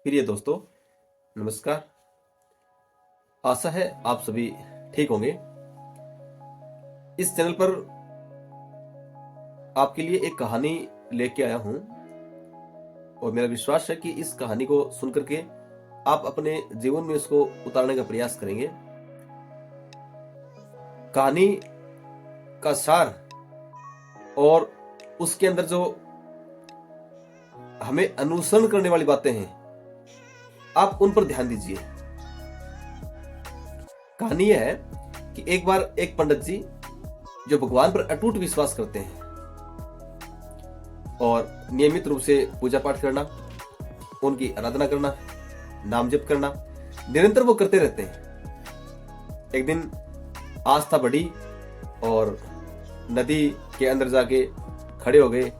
प्रिय दोस्तों, नमस्कार। आशा है आप सभी ठीक होंगे। इस चैनल पर आपके लिए एक कहानी लेके आया हूं और मेरा विश्वास है कि इस कहानी को सुनकर के आप अपने जीवन में उसको उतारने का प्रयास करेंगे। कहानी का सार और उसके अंदर जो हमें अनुसरण करने वाली बातें हैं, आप उन पर ध्यान दीजिए। कहानी यह है कि एक बार एक पंडित जी जो भगवान पर अटूट विश्वास करते हैं और नियमित रूप से पूजा पाठ करना, उनकी आराधना करना, नाम जप करना निरंतर वो करते रहते हैं। एक दिन आस्था बढ़ी और नदी के अंदर जाके खड़े हो गए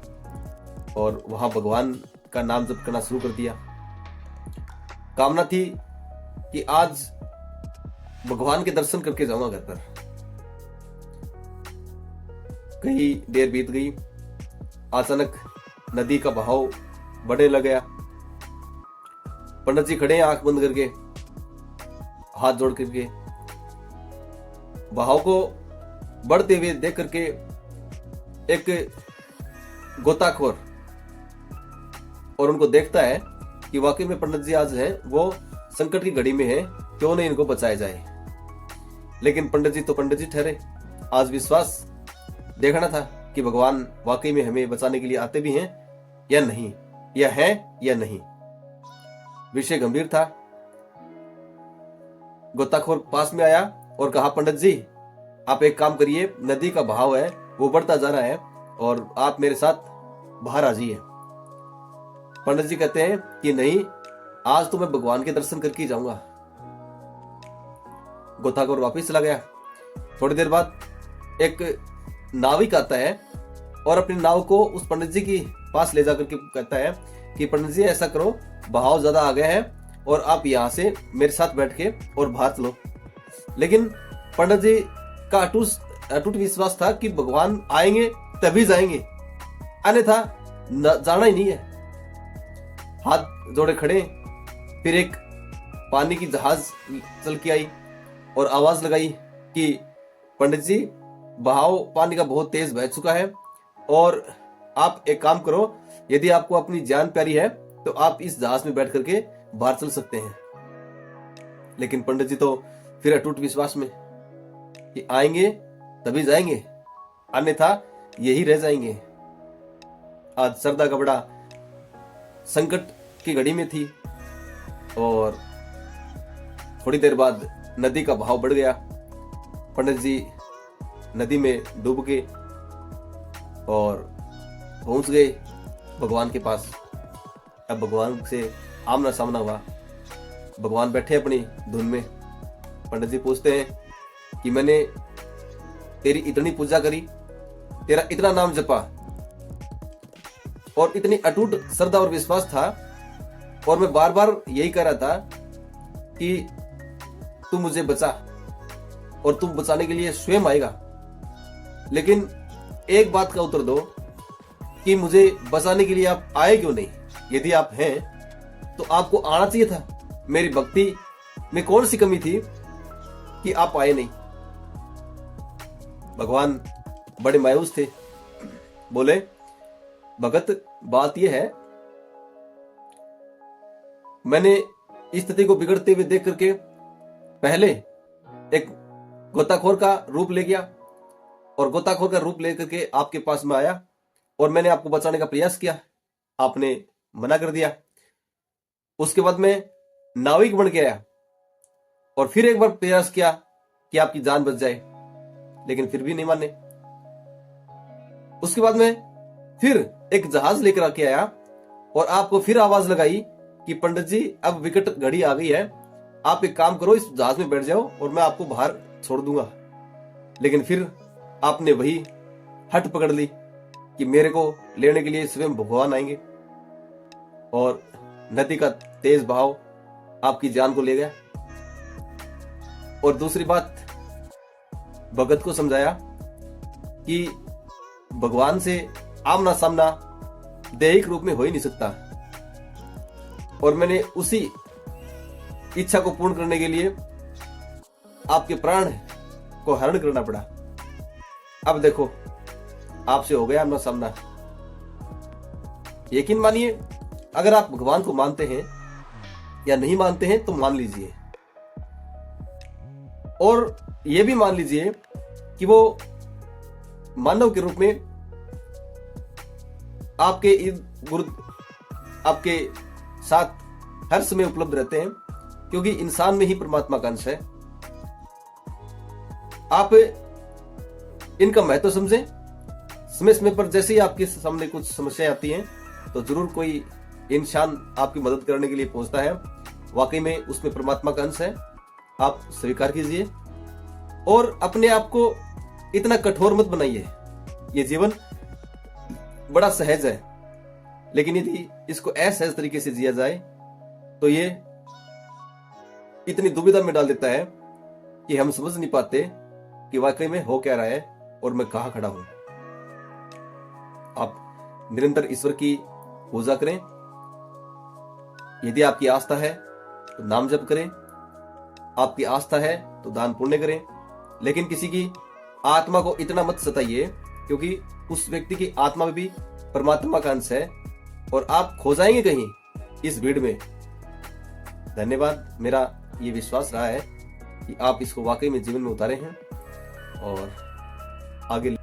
और वहां भगवान का नाम जप करना शुरू कर दिया। कामना थी कि आज भगवान के दर्शन करके जाऊंगा घर पर। कई देर बीत गई। अचानक नदी का बहाव बढ़ने लग गया। पंडित जी खड़े हैं आंख बंद करके, हाथ जोड़ करके। बहाव को बढ़ते हुए देख करके एक गोताखोर और उनको देखता है कि वाकई में पंडित जी आज हैं वो संकट की घड़ी में हैं, क्यों नहीं इनको बचाया जाए। लेकिन पंडित जी तो पंडित जी ठहरे। आज विश्वास देखना था कि भगवान वाकई में हमें बचाने के लिए आते भी हैं या नहीं, या हैं या नहीं। विषय गंभीर था। गोताखोर पास में आया और कहा, पंडित जी आप एक काम करिए, नदी का बहाव है वो बढ़ता जा रहा है और आप मेरे साथ बाहर आ जाइए। पंडित जी कहते हैं कि नहीं, आज तो मैं भगवान के दर्शन करके ही जाऊंगा। गोताखोर वापिस चला गया। थोड़ी देर बाद एक नाविक आता है और अपनी नाव को उस पंडित जी के पास ले जाकर के कहता है कि पंडित जी ऐसा करो, बहाव ज्यादा आ गया है और आप यहां से मेरे साथ बैठ के और बाहर चलो। लेकिन पंडित जी का अटूट विश्वास था कि भगवान आएंगे तभी जाएंगे, अन्यथा जाना ही नहीं है। हाथ जोड़े खड़े। फिर एक पानी की जहाज चल के आई और आवाज लगाई कि पंडित जी बहाव पानी का बहुत तेज बह चुका है और आप एक काम करो, यदि आपको अपनी जान प्यारी है तो आप इस जहाज में बैठ करके बाहर चल सकते हैं। लेकिन पंडित जी तो फिर अटूट विश्वास में कि आएंगे तभी जाएंगे, अन्यथा यही रह जाएंगे। आज सरदा का बड़ा संकट की घड़ी में थी और थोड़ी देर बाद नदी का बहाव बढ़ गया। पंडित जी नदी में डूब गए और पहुंच गए भगवान के पास। अब भगवान से आमना सामना हुआ। भगवान बैठे अपनी धुन में। पंडित जी पूछते हैं कि मैंने तेरी इतनी पूजा करी, तेरा इतना नाम जपा और इतनी अटूट श्रद्धा और विश्वास था, और मैं बार बार यही कह रहा था कि तू मुझे बचा और तू बचाने के लिए स्वयं आएगा। लेकिन एक बात का उत्तर दो कि मुझे बचाने के लिए आप आए क्यों नहीं? यदि आप हैं तो आपको आना चाहिए था। मेरी भक्ति में कौन सी कमी थी कि आप आए नहीं? भगवान बड़े मायूस थे। बोले, भगत बात यह है, मैंने इस स्थिति को बिगड़ते हुए देख करके पहले एक गोताखोर का रूप ले गया और गोताखोर का रूप लेकर के आपके पास में आया और मैंने आपको बचाने का प्रयास किया, आपने मना कर दिया। उसके बाद मैं नाविक बन के आया और फिर एक बार प्रयास किया कि आपकी जान बच जाए, लेकिन फिर भी नहीं माने। उसके बाद मैं फिर एक जहाज लेकर आके आया और आपको फिर आवाज लगाई कि पंडित जी अब विकट घड़ी आ गई है, आप एक काम करो, इस जहाज में बैठ जाओ और मैं आपको बाहर छोड़ दूंगा। लेकिन फिर आपने वही हट पकड़ ली कि मेरे को लेने के लिए स्वयं भगवान आएंगे और नदी का तेज बहाव आपकी जान को ले गया। और दूसरी बात, भगत को समझाया कि भगवान से आमना सामना दैहिक रूप में हो ही नहीं सकता। और मैंने उसी इच्छा को पूर्ण करने के लिए आपके प्राण को हरण करना पड़ा। अब देखो आपसे हो गया आमना सामना। यकीन मानिए, अगर आप भगवान को मानते हैं या नहीं मानते हैं तो मान लीजिए, और यह भी मान लीजिए कि वो मानव के रूप में आपके आपके साथ हर समय उपलब्ध रहते हैं, क्योंकि इंसान में ही परमात्मा का अंश है। आप इनका महत्व समझें। समय समय पर जैसे ही आपके सामने कुछ समस्याएं आती हैं तो जरूर कोई इंसान आपकी मदद करने के लिए पहुंचता है। वाकई में उसमें परमात्मा का अंश है, आप स्वीकार कीजिए और अपने आप को इतना कठोर मत बनाइए। ये जीवन बड़ा सहज है, लेकिन यदि इसको असहज तरीके से जिया जाए तो ये इतनी दुविधा में डाल देता है कि हम समझ नहीं पाते कि वाकई में हो क्या रहा है और मैं कहां खड़ा हूं। आप निरंतर ईश्वर की पूजा करें। यदि आपकी आस्था है तो नाम जप करें, आपकी आस्था है तो दान पुण्य करें, लेकिन किसी की आत्मा को इतना मत सताइए, क्योंकि उस व्यक्ति की आत्मा में भी परमात्मा का अंश है और आप खो जाएंगे कहीं इस भीड़ में। धन्यवाद। मेरा ये विश्वास रहा है कि आप इसको वाकई में जीवन में उतारे हैं और आगे